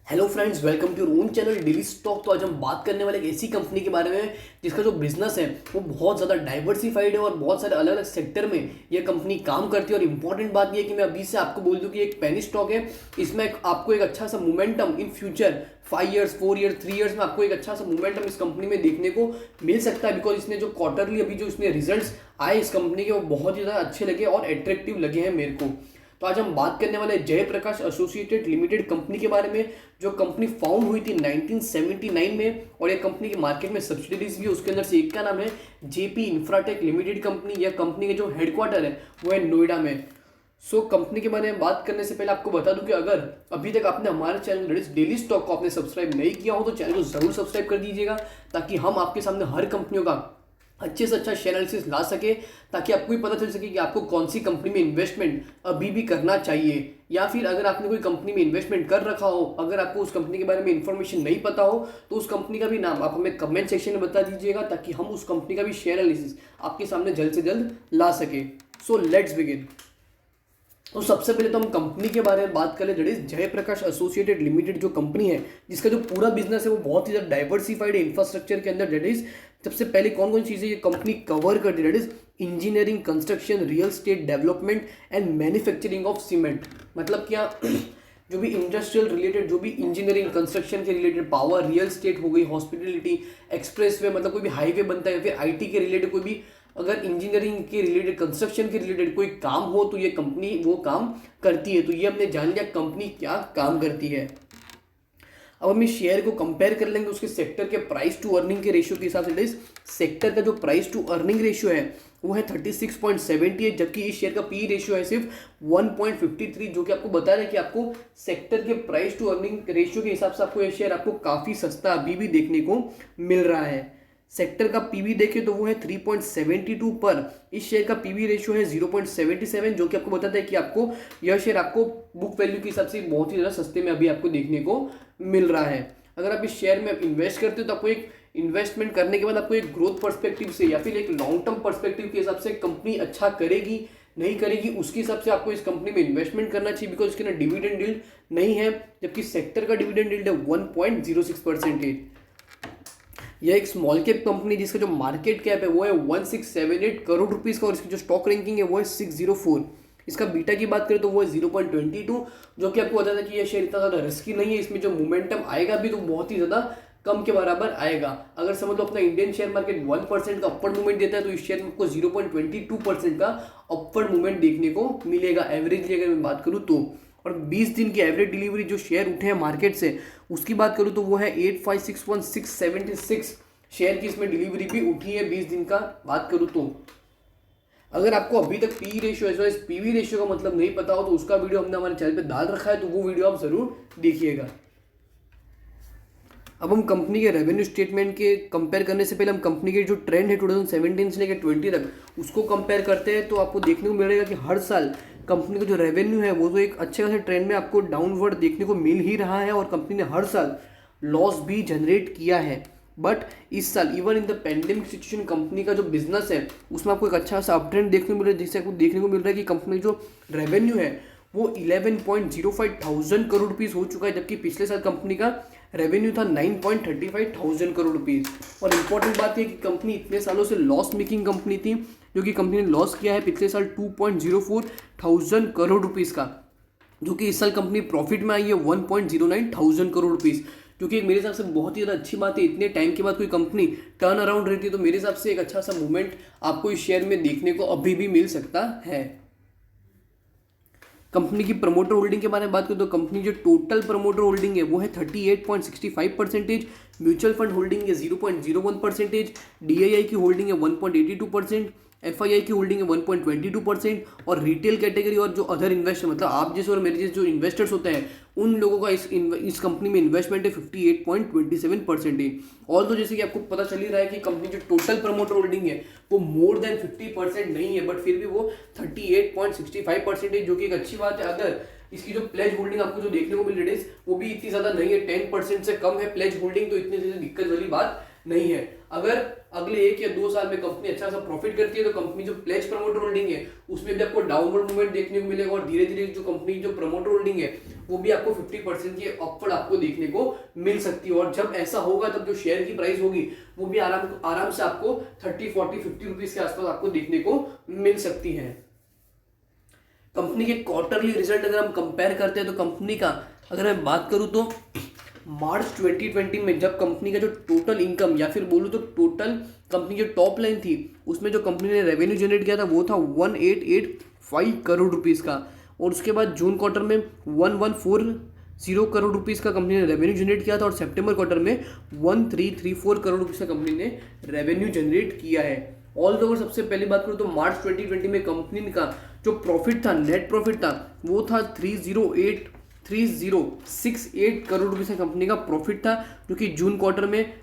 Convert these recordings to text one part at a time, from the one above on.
Hello friends, welcome to own channel daily stock. तो आज हम बात करने वाले एक ऐसी कंपनी के बारे में जिसका जो बिजनेस है वो बहुत ज़्यादा डाइवर्सिफाइड है और बहुत सारे अलग अलग सेक्टर में ये कंपनी काम करती है। और इंपॉर्टेंट बात ये है कि मैं अभी से आपको बोल दूं कि एक पेनी स्टॉक है। इसमें आपको एक अच्छा सा momentum in future 5 years 4 years 3 years में आपको एक अच्छा सा मोमेंटम इस कंपनी में देखने को मिल सकता है। बिकॉज इसने जो क्वार्टरली अभी जो इसने रिजल्ट आए इस कंपनी के वो बहुत ही ज़्यादा अच्छे लगे और अट्रैक्टिव लगे हैं मेरे को। तो आज हम बात करने वाले जयप्रकाश एसोसिएटेड लिमिटेड कंपनी के बारे में, जो कंपनी फाउंड हुई थी 1979 में और ये कंपनी के मार्केट में सब्सिडीज भी है। उसके अंदर से एक का नाम है जेपी इंफ्राटेक लिमिटेड कंपनी। यह कंपनी के जो हेडक्वार्टर है वो है नोएडा में। कंपनी के बारे में बात करने से पहले आपको बता दूं कि अगर अभी तक आपने हमारे चैनल डेली स्टॉक को आपने सब्सक्राइब नहीं किया हो तो चैनल को जरूर सब्सक्राइब कर दीजिएगा, ताकि हम आपके सामने हर कंपनियों का अच्छे से अच्छा शेयर एनालिसिस ला सके, ताकि आपको भी पता चल सके कि आपको कौन सी कंपनी में इन्वेस्टमेंट अभी भी करना चाहिए। या फिर अगर आपने कोई कंपनी में इन्वेस्टमेंट कर रखा हो, अगर आपको उस कंपनी के बारे में इंफॉर्मेशन नहीं पता हो तो उस कंपनी का भी नाम आप हमें कमेंट सेक्शन में बता दीजिएगा, ताकि हम उस कंपनी का भी शेयर एनालिसिस आपके सामने जल्द से जल्द ला सके। So let's begin. तो सबसे पहले तो हम कंपनी के बारे में बात करें, that is Jaiprakash associated limited. जो कंपनी है जिसका जो पूरा बिजनेस है वो बहुत ही ज़्यादा डाइवर्सिफाइड है इंफ्रास्ट्रक्चर के अंदर। दैट इज सबसे पहले कौन कौन चीज़ें ये कंपनी कवर करती है, that is engineering, construction, real estate development and manufacturing of cement. मतलब क्या जो भी इंडस्ट्रियल रिलेटेड, जो भी इंजीनियरिंग कंस्ट्रक्शन के रिलेटेड, पावर, रियल स्टेट हो गई, हॉस्पिटलिटी, एक्सप्रेसवे, मतलब कोई भी हाईवे बनता है, या फिर आईटी के रिलेटेड कोई भी अगर इंजीनियरिंग के रिलेटेड, कंस्ट्रक्शन के रिलेटेड कोई काम हो तो ये कंपनी वो काम करती है। तो ये हमने जान लिया कंपनी क्या काम करती है। अब हम इस शेयर को कंपेयर कर लेंगे उसके सेक्टर के प्राइस टू अर्निंग के रेशियो के हिसाब से। इस सेक्टर का जो प्राइस टू अर्निंग रेशियो है वो है 36.78, जबकि इस शेयर का पी रेशियो है सिर्फ 1.53, जो कि आपको बता रहा है कि आपको सेक्टर के प्राइस टू अर्निंग रेशियो के हिसाब से आपको ये शेयर आपको काफ़ी सस्ता अभी भी देखने को मिल रहा है। सेक्टर का पीवी देखें तो वो है 3.72 पर इस शेयर का पीवी रेशियो है 0.77, जो कि आपको बताता है कि आपको यह शेयर आपको बुक वैल्यू के हिसाब से बहुत ही ज़्यादा सस्ते में अभी आपको देखने को मिल रहा है। अगर आप इस शेयर में इन्वेस्ट करते हो तो आपको एक इन्वेस्टमेंट करने के बाद आपको एक ग्रोथ पर्सपेक्टिव से या फिर एक लॉन्ग टर्म पर्सपेक्टिव के हिसाब से कंपनी अच्छा करेगी नहीं करेगी उसके हिसाब से आपको इस कंपनी में इन्वेस्टमेंट करना चाहिए। बिकॉज इसके ना डिविडेंड यील्ड नहीं है, जबकि सेक्टर का डिविडेंड यील्ड है 1.06%। यह एक स्मॉल कैप कंपनी जिसका जो मार्केट कैप है वो है 1678 करोड़ रुपीस का और इसकी जो स्टॉक रैंकिंग है वो है 604। इसका बीटा की बात करें तो वो है 0.22, जो कि आपको बताता है कि यह शेयर इतना ज़्यादा रिस्की नहीं है। इसमें जो मोमेंटम आएगा भी तो बहुत ही ज़्यादा कम के बराबर आएगा। अगर समझ लो अपना इंडियन शेयर मार्केट 1% का अपवर्ड मूवमेंट देता है तो इस शेयर में आपको 0.22% का अपवर्ड मूवमेंट देखने को मिलेगा एवरेजली, अगर मैं बात करूँ तो। और 20 दिन की एवरेज डिलीवरी जो शेयर उठे हैं मार्केट से उसकी बात करूँ तो वो है 8561,676 शेयर की इसमें डिलीवरी भी उठी है 20 दिन का बात करूँ तो। अगर आपको अभी तक P ratio as well as PV ratio का मतलब नहीं पता हो तो उसका वीडियो हमने हमारे चैनल पे डाल रखा है, तो वो वीडियो आप जरूर देखिएगा। अब हम कंपनी के रेवेन्यू स्टेटमेंट के कंपेयर करने से पहले हम कंपनी के जो ट्रेंड है 2017 से लेकर 20 तक उसको कंपेयर करते हैं, तो आपको देखने को मिलेगा कि हर साल कंपनी का जो रेवेन्यू है वो तो एक अच्छे खासे ट्रेंड में आपको डाउनवर्ड देखने को मिल ही रहा है और कंपनी ने हर साल लॉस भी जनरेट किया है। बट इस साल even in the pandemic situation company का जो बिजनेस है उसमें आपको एक अच्छा सा अपट्रेंड देखने को मिल रहा है, जिससे आपको देखने को मिल रहा है कि कंपनी जो रेवेन्यू है वो 11.05 थाउजेंड करोड़ रुपीज़ हो चुका है, जबकि पिछले साल कंपनी का रेवेन्यू था 9.35 थाउजेंड करोड़ रुपीज़। और इम्पॉर्टेंट बात यह कि कंपनी इतने सालों से लॉस मेकिंग कंपनी थी, जो कि कंपनी ने लॉस किया है पिछले साल 2.04 थाउजेंड करोड़ रुपीज़ का, जो कि इस साल कंपनी प्रॉफिट में आई है 1.09 थाउजेंड करोड़ रुपीज़, जो कि मेरे हिसाब से बहुत ही ज़्यादा अच्छी बात है। इतने टाइम के बाद कोई कंपनी टर्न अराउंड रहती है तो मेरे हिसाब से एक अच्छा सा मूवमेंट आपको इस शेयर में देखने को अभी भी मिल सकता है। कंपनी की प्रमोटर होल्डिंग के बारे में बात करें तो कंपनी जो टोटल प्रमोटर होल्डिंग है वो है 38.65%, म्यूचुअल फंड होल्डिंग है 0.01%, डीआईआई की होल्डिंग है 1.82%, एफआईआई की होल्डिंग है 1.22% और रिटेल कैटेगरी और जो अदर इन्वेस्टर, मतलब आप जैसे और मेरे जैसे जो इन्वेस्टर्स होते हैं उन लोगों का इस कंपनी में इन्वेस्टमेंट है 58.27%। और तो जैसे कि आपको पता चल ही रहा है कि कंपनी जो टोटल प्रमोटर होल्डिंग है वो मोर देन 50% नहीं है, बट फिर भी वो 38.65% है, जो कि एक अच्छी बात है। अगर इसकी जो प्लेज होल्डिंग आपको जो देखने को मिल रही है वो भी इतनी ज़्यादा नहीं है, 10% से कम है प्लेज होल्डिंग, तो इतनी ज़्यादा दिक्कत वाली बात नहीं है। अगर अगले 1 या 2 साल में कंपनी अच्छा सा प्रॉफिट करती है तो कंपनी जो प्लेज प्रमोटर होल्डिंग है उसमें भी आपको डाउनवर्ड मूवमेंट देखने को मिलेगा, और धीरे धीरे जो कंपनी जो प्रमोटर होल्डिंग है वो भी आपको 50% की अपवर्ड आपको देखने को मिल सकती है। और जब ऐसा होगा तब जो शेयर की प्राइस होगी वो भी आराम से आपको 30, 40, 50 रुपीज के आसपास आपको देखने को मिल सकती है। कंपनी के क्वार्टरली रिजल्ट अगर हम कंपेयर करते हैं तो कंपनी का अगर मैं बात करूं तो मार्च 2020 में जब कंपनी का जो टोटल इनकम या फिर बोलूं तो टोटल कंपनी जो टॉप लाइन थी उसमें जो कंपनी ने रेवेन्यू जनरेट किया था वो था 1885 करोड़ रुपीस का, और उसके बाद जून क्वार्टर में 1140 करोड़ रुपीस का कंपनी ने रेवेन्यू जनरेट किया था, और सितंबर क्वार्टर में 1334 करोड़ रुपीस का कंपनी ने रेवेन्यू जनरेट किया है। ऑल ओवर सबसे पहली बात करूं तो मार्च 2020 में कंपनी का जो प्रॉफिट था, नेट प्रॉफिट था, वो था 3068 करोड़ रुपए से कंपनी का प्रॉफिट था, जो कि जून क्वार्टर में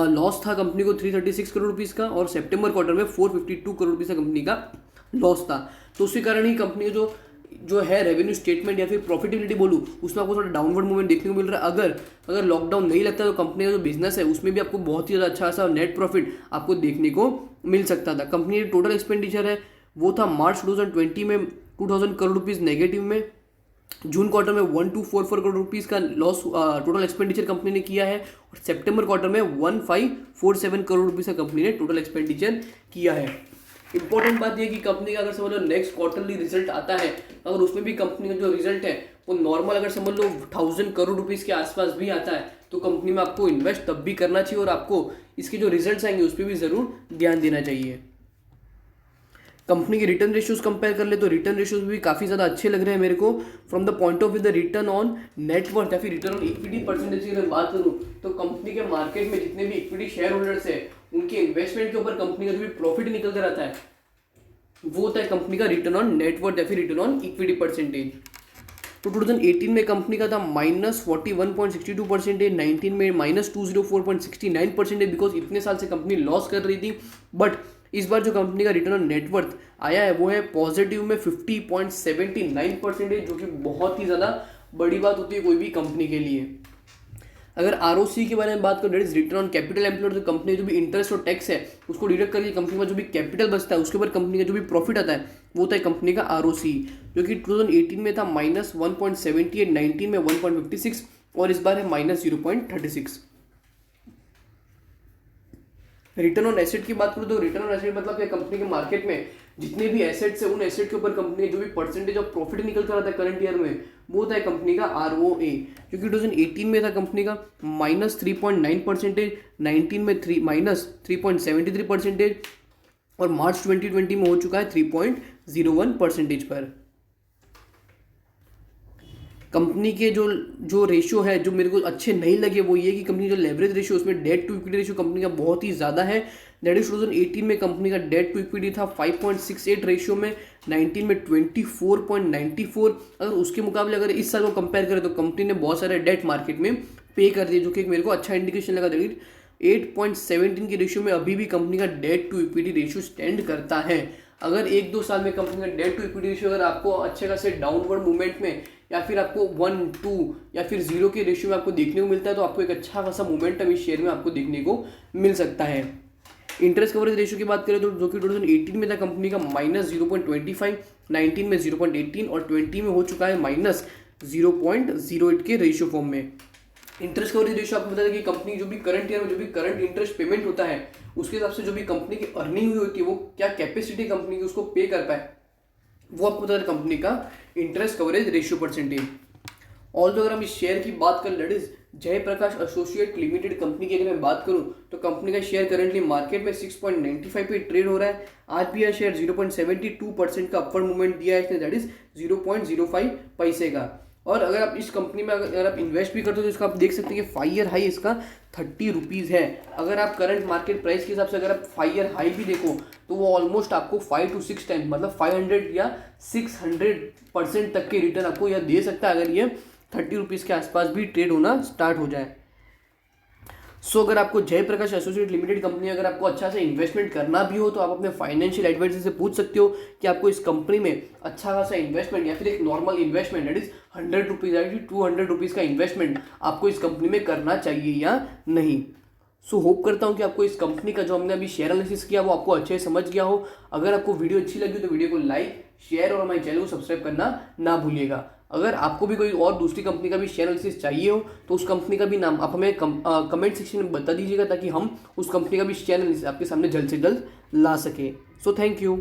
लॉस था कंपनी को 336 करोड़ रुपीस का, और सितंबर क्वार्टर में 452 करोड़ रुपीस का कंपनी का लॉस था। तो उसी कारण ही कंपनी का जो है रेवेन्यू स्टेटमेंट या फिर प्रॉफिटेबिलिटी बोलूँ उसमें आपको थोड़ा डाउनवर्ड मूवमेंट देखने को मिल रहा है। अगर लॉकडाउन नहीं लगता तो कंपनी का जो बिजनेस है उसमें भी आपको बहुत ही ज़्यादा अच्छा सा नेट प्रॉफिट आपको देखने को मिल सकता था। कंपनी की टोटल एक्सपेंडिचर है वो था मार्च 2020 में 2000 करोड़ रुपीज़ नेगेटिव में, जून क्वार्टर में 1244 करोड़ रुपीस का लॉस टोटल एक्सपेंडिचर कंपनी ने किया है, और सितंबर क्वार्टर में 1547 करोड़ रुपीस का कंपनी ने टोटल एक्सपेंडिचर किया है। इंपॉर्टेंट बात यह कि कंपनी का अगर समझ लो नेक्स्ट क्वार्टरली रिजल्ट आता है, अगर उसमें भी कंपनी का जो रिजल्ट है वो नॉर्मल अगर समझ लो 1000 करोड़ रुपीस के आसपास भी आता है तो कंपनी में आपको इन्वेस्ट तब भी करना चाहिए, और आपको इसके जो रिजल्ट्स आएंगे उस पर भी जरूर ध्यान देना चाहिए। कंपनी के रिटर्न रेशियोज कंपेयर कर ले तो रिटर्न रेशियोज भी काफ़ी ज़्यादा अच्छे लग रहे हैं मेरे को from the point of view the return on net worth या फिर रिटर्न ऑन इक्विटी परसेंटेज की अगर बात करूँ तो कंपनी के मार्केट में जितने भी इक्विटी शेयर होल्डर्स है उनके इन्वेस्टमेंट के ऊपर कंपनी का जो भी प्रॉफिट निकल कर आता है वो होता है कंपनी का रिटर्न ऑन नेटवर्थ या फिर रिटर्न ऑन इक्विटी परसेंटेज। तो 2018 में कंपनी का था -41.62%, 19 में -204.69%, बिकॉज इतने साल से कंपनी लॉस कर रही थी। बट इस बार जो कंपनी का रिटर्न ऑन नेटवर्थ आया है वो है पॉजिटिव में 50.79%, जो कि बहुत ही ज़्यादा बड़ी बात होती है कोई भी कंपनी के लिए। अगर आरओसी के बारे में बात करें, that is return on capital employed, तो कंपनी जो भी इंटरेस्ट और टैक्स है उसको डिडक्ट करके कंपनी में जो भी कैपिटल बचता है उसके ऊपर कंपनी का जो भी प्रॉफिट आता है वो होता है कंपनी का आरओसी, जो कि 2018 में था -1.78, 19 में 1.56 और इस बार है -0.36। रिटर्न ऑन एसेट की बात करूँ तो रिटर्न ऑन एसेट मतलब कंपनी के मार्केट में जितने भी एसेट्स है उन एसेट के ऊपर कंपनी जो भी परसेंटेज ऑफ प्रॉफिट निकल कर आता है करंट ईयर में वो होता है कंपनी का ROA, जो कि 2018 में था कंपनी का -3.9%, 19 में -3.73% और मार्च 2020 में हो चुका है 3.01% पर। कंपनी के जो रेशियो है जो मेरे को अच्छे नहीं लगे वो ये कि कंपनी जो लेवरेज रेशियो उसमें debt to equity ratio company का बहुत ही ज़्यादा है। दैट इज 2018 में कंपनी का डेट टू इक्विटी था 5.68 रेशियो में, 19 में 24.94। अगर उसके मुकाबले अगर इस साल को कंपेयर करें तो कंपनी ने बहुत सारे डेट मार्केट में पे कर दिए, जो कि मेरे को अच्छा इंडिकेशन लगा। दैट इज 8.17 की रेशियो में अभी भी कंपनी का debt to equity ratio stand करता है। अगर 1-2 साल में कंपनी का डेट टू इक्विटी रेशियो अगर आपको अच्छे खासे डाउनवर्ड मूवमेंट में या फिर आपको 1, 2 या फिर 0 के रेशियो में आपको देखने को मिलता है तो आपको एक अच्छा खासा मोमेंटम इस शेयर में आपको देखने को मिल सकता है। इंटरेस्ट कवरेज रेशियो की बात करें तो जो कि 2018 में था कंपनी का -0.25, 19 में 0.18 और 20 में हो चुका है -0.08 के रेशियो फॉर्म में। इंटरेस्ट कवरेज रेशियो आपको बता दें कि कंपनी जो भी करंट ईयर में जो भी करंट इंटरेस्ट पेमेंट होता है उसके हिसाब से जो भी कंपनी की अर्निंग हुई होती है वो क्या कैपेसिटी कंपनी की उसको पे कर पाए वो आपको बता दें कंपनी का interest coverage ratio percentage. All अगर हम इस शेयर की बात करें that is Jaiprakash associate limited company की अगर मैं बात करूं तो कंपनी का शेयर करंटली मार्केट में 6.95 पे ट्रेड हो रहा है। आज भी यह शेयर 0.72% का अपवर्ड मूवमेंट दिया है इसने, दैट इज 0.05 पैसे का। और अगर आप इस कंपनी में अगर आप इन्वेस्ट भी करते हो तो इसका आप देख सकते हैं कि 5 ईयर हाई इसका 30 रुपीज़ है। अगर आप करंट मार्केट प्राइस के हिसाब से अगर आप 5 ईयर हाई भी देखो तो वो ऑलमोस्ट आपको 5 to 6 टाइम मतलब 500 या 600% तक के रिटर्न आपको यह दे सकता है अगर ये 30 रुपीज़ के आसपास भी ट्रेड होना स्टार्ट हो जाए। सो अगर आपको जयप्रकाश एसोसिएट लिमिटेड कंपनी अगर आपको अच्छा से इन्वेस्टमेंट करना भी हो तो आप अपने फाइनेंशियल एडवाइजर से पूछ सकते हो कि आपको इस कंपनी में अच्छा खासा इन्वेस्टमेंट या फिर एक normal investment that is 100 rupees या फिर 200 रुपीज़ का इन्वेस्टमेंट आपको इस कंपनी में करना चाहिए या नहीं। सो होप करता हूँ कि आपको इस कंपनी का जो हमने अभी शेयर एनालिसिस किया वो आपको अच्छे से समझ गया हो। अगर आपको वीडियो अच्छी लगी तो वीडियो को लाइक, शेयर और हमारे चैनल को सब्सक्राइब करना ना भूलिएगा। अगर आपको भी कोई और दूसरी कंपनी का भी शेयर एनालिसिस चाहिए हो तो उस कंपनी का भी नाम आप हमें कमेंट सेक्शन में बता दीजिएगा, ताकि हम उस कंपनी का भी शेयर एनालिसिस आपके सामने जल्द से जल्द ला सके। So thank you.